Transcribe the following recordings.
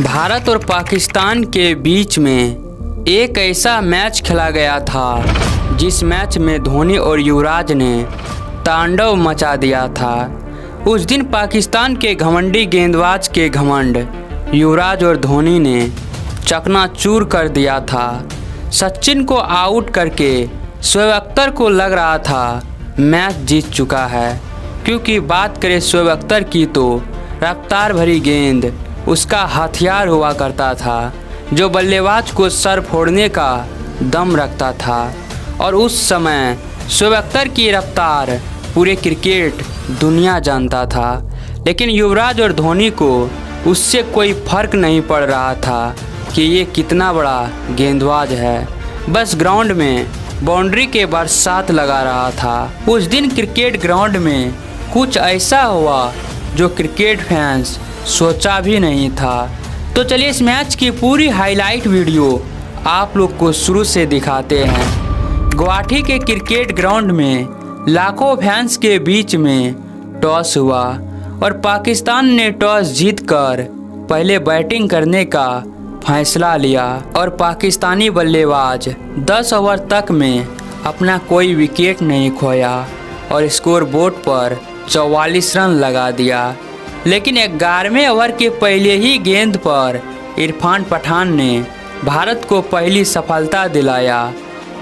भारत और पाकिस्तान के बीच में एक ऐसा मैच खेला गया था जिस मैच में धोनी और युवराज ने तांडव मचा दिया था। उस दिन पाकिस्तान के घमंडी गेंदबाज के घमंड युवराज और धोनी ने चकनाचूर कर दिया था। सचिन को आउट करके शोएब अख्तर को लग रहा था मैच जीत चुका है, क्योंकि बात करें शोएब अख्तर की तो रफ्तार भरी गेंद उसका हथियार हुआ करता था, जो बल्लेबाज को सर फोड़ने का दम रखता था। और उस समय शोएब अख्तर की रफ्तार पूरे क्रिकेट दुनिया जानता था, लेकिन युवराज और धोनी को उससे कोई फर्क नहीं पड़ रहा था कि ये कितना बड़ा गेंदबाज है। बस ग्राउंड में बाउंड्री के बरसात लगा रहा था। उस दिन क्रिकेट ग्राउंड में कुछ ऐसा हुआ जो क्रिकेट फैंस सोचा भी नहीं था। तो चलिए इस मैच की पूरी हाईलाइट वीडियो आप लोग को शुरू से दिखाते हैं। गुवाहाटी के क्रिकेट ग्राउंड में लाखों फैंस के बीच में टॉस हुआ और पाकिस्तान ने टॉस जीतकर पहले बैटिंग करने का फैसला लिया और पाकिस्तानी बल्लेबाज 10 ओवर तक में अपना कोई विकेट नहीं खोया और स्कोर बोर्ड पर 44 रन लगा दिया। लेकिन 11वें ओवर के पहले ही गेंद पर इरफान पठान ने भारत को पहली सफलता दिलाया,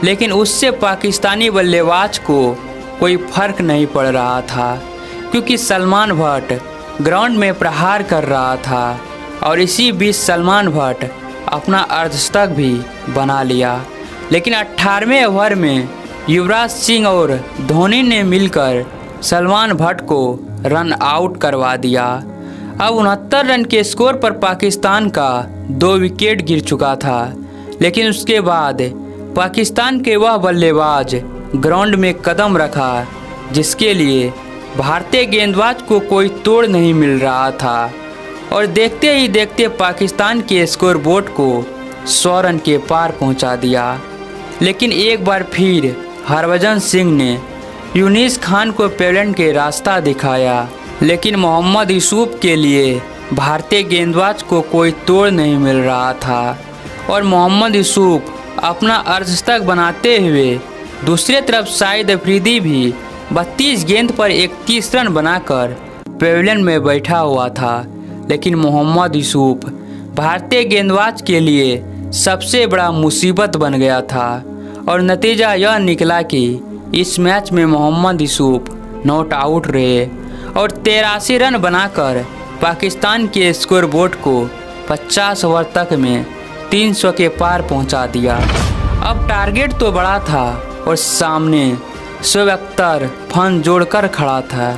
लेकिन उससे पाकिस्तानी बल्लेबाज को कोई फर्क नहीं पड़ रहा था, क्योंकि सलमान भट्ट ग्राउंड में प्रहार कर रहा था और इसी बीच सलमान भट्ट अपना अर्धशतक भी बना लिया। लेकिन 18वें ओवर में युवराज सिंह और धोनी ने मिलकर सलमान भट्ट को रन आउट करवा दिया। अब 69 रन के स्कोर पर पाकिस्तान का 2 विकेट गिर चुका था, लेकिन उसके बाद पाकिस्तान के वह बल्लेबाज ग्राउंड में कदम रखा जिसके लिए भारतीय गेंदबाज को कोई तोड़ नहीं मिल रहा था। और देखते ही देखते पाकिस्तान के स्कोर बोर्ड को 100 रन के पार पहुंचा दिया। लेकिन एक बार फिर हरभजन सिंह ने यूनिस खान को पेवेलियन के रास्ता दिखाया, लेकिन मोहम्मद यूसुफ के लिए भारतीय गेंदबाज को कोई तोड़ नहीं मिल रहा था और मोहम्मद यूसुफ अपना अर्धशतक बनाते हुए दूसरी तरफ शाहिद अफरीदी भी 32 गेंद पर 31 रन बनाकर पेवेलियन में बैठा हुआ था। लेकिन मोहम्मद यूसुफ भारतीय गेंदबाज के लिए सबसे बड़ा मुसीबत बन गया था और नतीजा यह निकला कि इस मैच में मोहम्मद यूसुफ नॉट आउट रहे और 83 रन बनाकर पाकिस्तान के स्कोर बोर्ड को 50 ओवर तक में 300 के पार पहुंचा दिया। अब टारगेट तो बड़ा था और सामने शोएब अख्तर फन जोड़कर खड़ा था।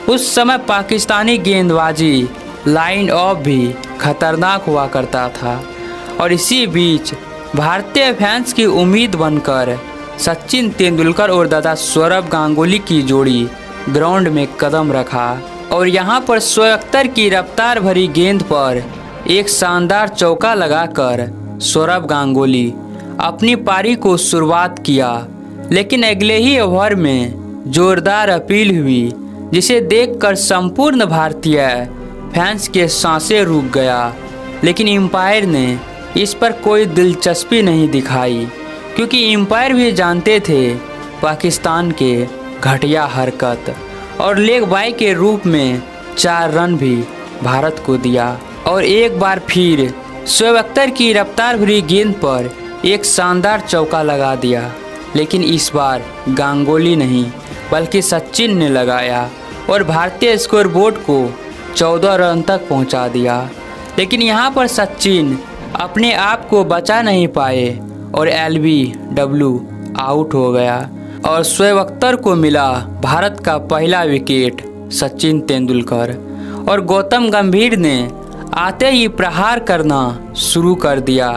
उस समय पाकिस्तानी गेंदबाजी लाइन ऑफ भी खतरनाक हुआ करता था और इसी बीच भारतीय फैंस की उम्मीद बनकर सचिन तेंदुलकर और दादा सौरभ गांगुली की जोड़ी ग्राउंड में कदम रखा और यहां पर शोएब अख्तर की रफ्तार भरी गेंद पर एक शानदार चौका लगाकर सौरभ गांगुली अपनी पारी को शुरुआत किया। लेकिन अगले ही ओवर में जोरदार अपील हुई, जिसे देखकर संपूर्ण भारतीय फैंस के सांसें रुक गया। लेकिन एम्पायर ने इस पर कोई दिलचस्पी नहीं दिखाई, क्योंकि एम्पायर भी जानते थे पाकिस्तान के घटिया हरकत और लेग बाय के रूप में 4 रन भी भारत को दिया। और एक बार फिर शोएब अख्तर की रफ्तार भरी गेंद पर एक शानदार चौका लगा दिया, लेकिन इस बार गांगुली नहीं बल्कि सचिन ने लगाया और भारतीय स्कोर बोर्ड को 14 रन तक पहुंचा दिया। लेकिन यहां पर सचिन अपने आप को बचा नहीं पाए और LBW आउट हो गया और शोएब अख्तर को मिला भारत का पहला विकेट। सचिन तेंदुलकर और गौतम गंभीर ने आते ही प्रहार करना शुरू कर दिया।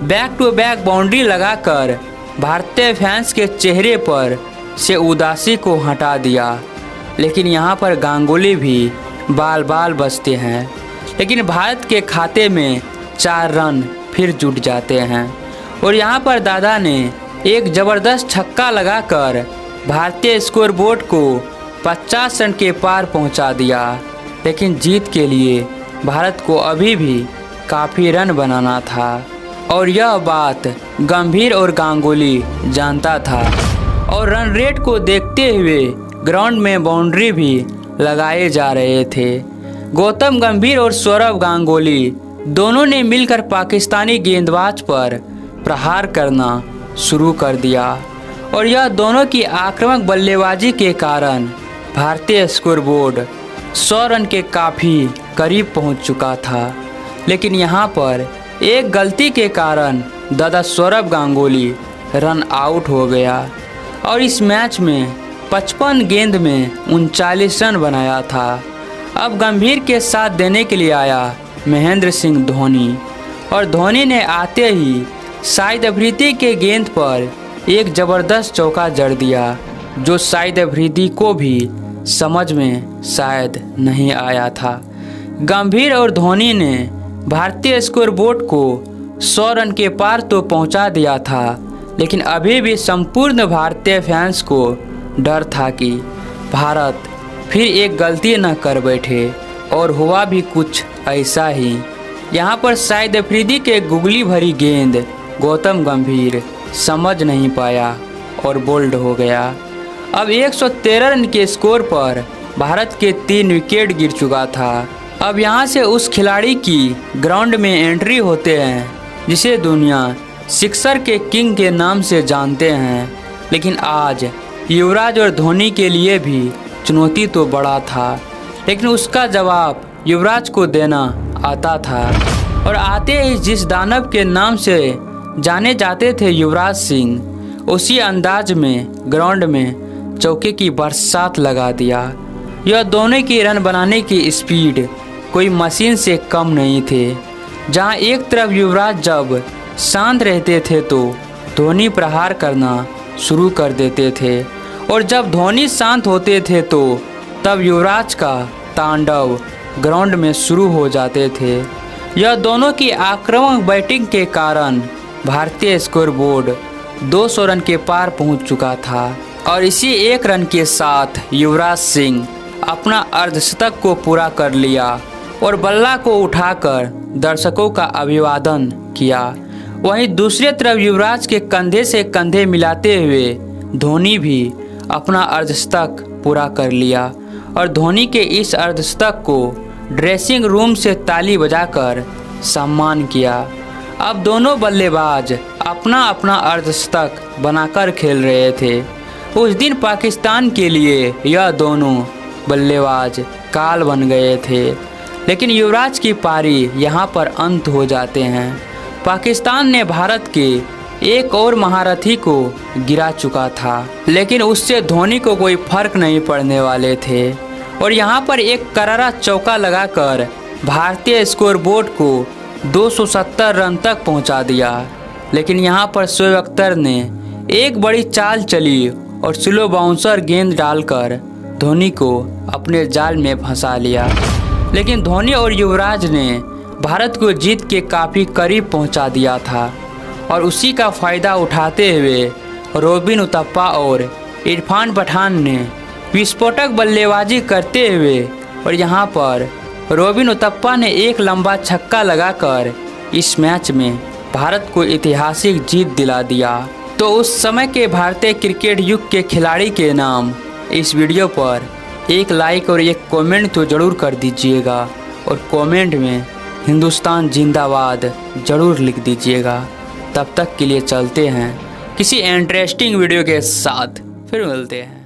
बैक टू बैक बाउंड्री लगाकर भारतीय फैंस के चेहरे पर से उदासी को हटा दिया। लेकिन यहाँ पर गांगुली भी बाल बाल बचते हैं, लेकिन भारत के खाते में 4 रन फिर जुट जाते हैं और यहाँ पर दादा ने एक ज़बरदस्त छक्का लगाकर भारतीय स्कोर बोर्ड को 50 रन के पार पहुँचा दिया। लेकिन जीत के लिए भारत को अभी भी काफ़ी रन बनाना था और यह बात गंभीर और गांगुली जानता था। और रन रेट को देखते हुए ग्राउंड में बाउंड्री भी लगाए जा रहे थे। गौतम गंभीर और सौरव गांगुली दोनों ने मिलकर पाकिस्तानी गेंदबाज पर प्रहार करना शुरू कर दिया और यह दोनों की आक्रामक बल्लेबाजी के कारण भारतीय स्कोरबोर्ड 100 रन के काफ़ी करीब पहुंच चुका था। लेकिन यहां पर एक गलती के कारण दादा सौरव गांगुली रन आउट हो गया और इस मैच में 55 गेंद में 39 रन बनाया था। अब गंभीर के साथ देने के लिए आया महेंद्र सिंह धोनी और धोनी ने आते ही शाहिद अफरीदी के गेंद पर एक ज़बरदस्त चौका जड़ दिया जो शाहिद अफरीदी को भी समझ में शायद नहीं आया था। गंभीर और धोनी ने भारतीय स्कोरबोर्ड को 100 रन के पार तो पहुंचा दिया था, लेकिन अभी भी संपूर्ण भारतीय फैंस को डर था कि भारत फिर एक गलती न कर बैठे और हुआ भी कुछ ऐसा ही। यहाँ पर शाहिद अफरीदी के गुगली भरी गेंद गौतम गंभीर समझ नहीं पाया और बोल्ड हो गया। अब 113 रन के स्कोर पर भारत के 3 विकेट गिर चुका था। अब यहाँ से उस खिलाड़ी की ग्राउंड में एंट्री होते हैं जिसे दुनिया सिक्सर के किंग के नाम से जानते हैं। लेकिन आज युवराज और धोनी के लिए भी चुनौती तो बड़ा था, लेकिन उसका जवाब युवराज को देना आता था। और आते ही जिस दानव के नाम से जाने जाते थे युवराज सिंह, उसी अंदाज में ग्राउंड में चौके की बरसात लगा दिया। यह दोनों की रन बनाने की स्पीड कोई मशीन से कम नहीं थे। जहां एक तरफ युवराज जब शांत रहते थे तो धोनी प्रहार करना शुरू कर देते थे और जब धोनी शांत होते थे तो तब युवराज का तांडव ग्राउंड में शुरू हो जाते थे। यह दोनों की आक्रामक बैटिंग के कारण भारतीय स्कोरबोर्ड 200 रन के पार पहुंच चुका था और इसी एक रन के साथ युवराज सिंह अपना अर्धशतक को पूरा कर लिया और बल्ला को उठाकर दर्शकों का अभिवादन किया। वहीं दूसरी तरफ युवराज के कंधे से कंधे मिलाते हुए धोनी भी अपना अर्धशतक पूरा कर लिया और धोनी के इस अर्धशतक को ड्रेसिंग रूम से ताली बजाकर सम्मान किया। अब दोनों बल्लेबाज अपना अपना अर्धशतक बनाकर खेल रहे थे। उस दिन पाकिस्तान के लिए यह दोनों बल्लेबाज काल बन गए थे, लेकिन युवराज की पारी यहां पर अंत हो जाते हैं। पाकिस्तान ने भारत के एक और महारथी को गिरा चुका था, लेकिन उससे धोनी को कोई फर्क नहीं पड़ने वाले थे और यहां पर एक करारा चौका लगाकर भारतीय स्कोरबोर्ड को 270 रन तक पहुंचा दिया। लेकिन यहां पर शोएब अख्तर ने एक बड़ी चाल चली और स्लो बाउंसर गेंद डालकर धोनी को अपने जाल में फंसा लिया। लेकिन धोनी और युवराज ने भारत को जीत के काफ़ी करीब पहुंचा दिया था और उसी का फ़ायदा उठाते हुए रोबिन उतप्पा और इरफान पठान ने विस्फोटक बल्लेबाजी करते हुए और यहां पर रोबिन उतप्पा ने एक लंबा छक्का लगाकर इस मैच में भारत को ऐतिहासिक जीत दिला दिया। तो उस समय के भारतीय क्रिकेट युग के खिलाड़ी के नाम इस वीडियो पर एक लाइक और एक कमेंट तो ज़रूर कर दीजिएगा और कमेंट में हिंदुस्तान जिंदाबाद ज़रूर लिख दीजिएगा। तब तक के लिए चलते हैं किसी इंटरेस्टिंग वीडियो के साथ, फिर मिलते हैं।